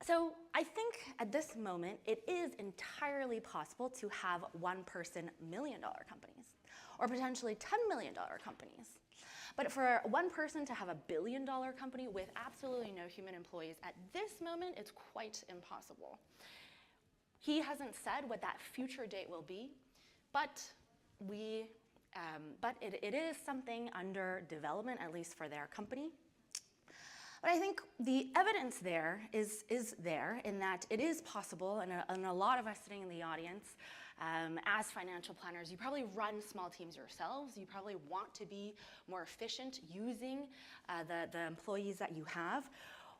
So I think at this moment, it is entirely possible to have one-person million-dollar companies, or potentially $10 million companies. But for one person to have a billion-dollar company with absolutely no human employees, at this moment, it's quite impossible. He hasn't said what that future date will be, but it is something under development, at least for their company. But I think the evidence there is there in that it is possible, and a lot of us sitting in the audience, as financial planners, you probably run small teams yourselves. You probably want to be more efficient using the employees that you have.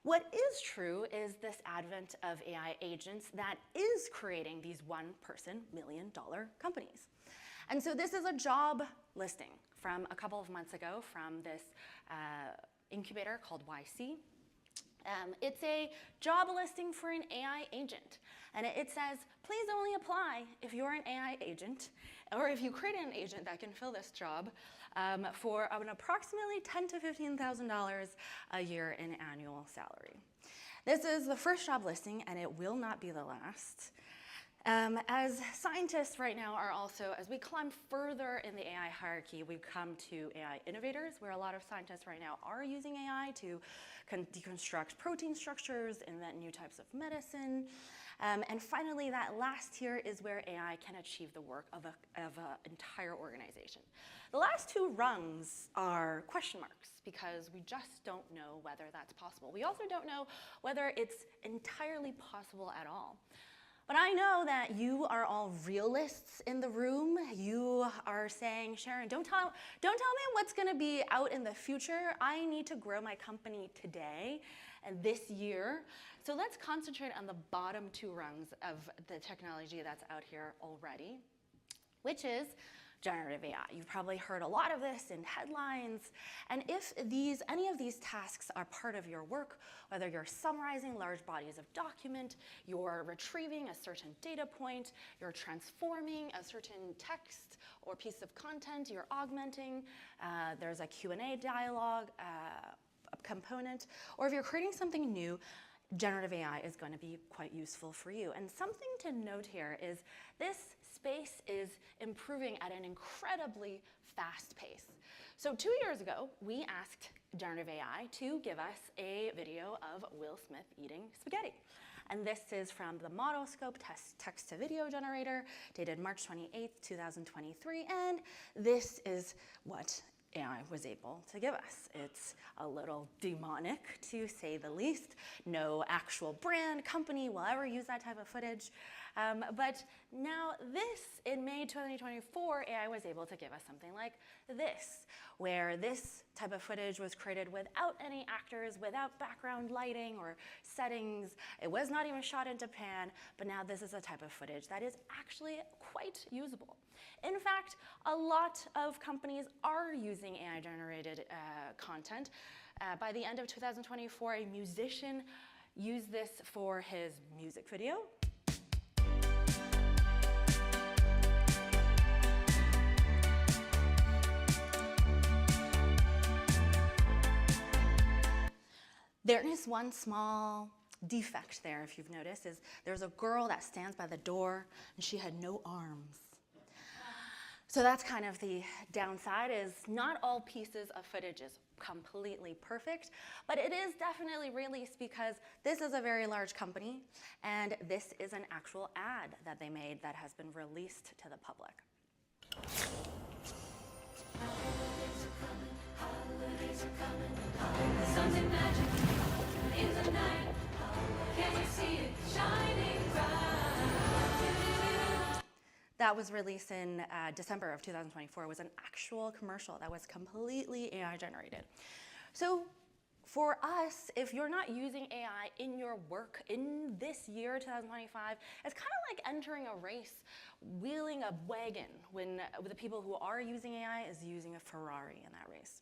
What is true is this advent of AI agents that is creating these one-person million-dollar companies. And so this is a job listing from a couple of months ago from this incubator called YC. It's a job listing for an AI agent. And it says, please only apply if you're an AI agent, or if you create an agent that can fill this job for an approximately $10,000 to $15,000 a year in annual salary. This is the first job listing, and it will not be the last. As scientists right now are also, as we climb further in the AI hierarchy, we come to AI innovators, where a lot of scientists right now are using AI to deconstruct protein structures, invent new types of medicine. And finally, that last tier is where AI can achieve the work of an entire organization. The last two rungs are question marks, because we just don't know whether that's possible. We also don't know whether it's entirely possible at all. But I know that you are all realists in the room. You are saying, Sharon, don't tell me what's going to be out in the future. I need to grow my company today and this year. So let's concentrate on the bottom two rungs of the technology that's out here already, which is generative AI. You've probably heard a lot of this in headlines. And if any of these tasks are part of your work, whether you're summarizing large bodies of document, you're retrieving a certain data point, you're transforming a certain text or piece of content, you're augmenting, there's a Q&A dialogue component, or if you're creating something new, generative AI is going to be quite useful for you. And something to note here is this space is improving at an incredibly fast pace. So 2 years ago, we asked generative AI to give us a video of Will Smith eating spaghetti. And this is from the Modelscope text-to-video generator, dated March 28th, 2023. And this is what AI was able to give us. It's a little demonic, to say the least. No actual brand, company will ever use that type of footage. But now this, in May 2024, AI was able to give us something like this, where this type of footage was created without any actors, without background lighting or settings. It was not even shot in Japan, but now this is a type of footage that is actually quite usable. In fact, a lot of companies are using AI-generated content. By the end of 2024, a musician used this for his music video. There is one small defect there, if you've noticed, is there's a girl that stands by the door and she had no arms. So that's kind of the downside, is not all pieces of footage is completely perfect, but it is definitely released because this is a very large company and this is an actual ad that they made that has been released to the public. Holidays are coming, the sun's in magic, in the night, can you see it shining bright? That was released in December of 2024. It was an actual commercial that was completely AI generated. So for us, if you're not using AI in your work in this year, 2025, it's kind of like entering a race, wheeling a wagon when the people who are using AI is using a Ferrari in that race.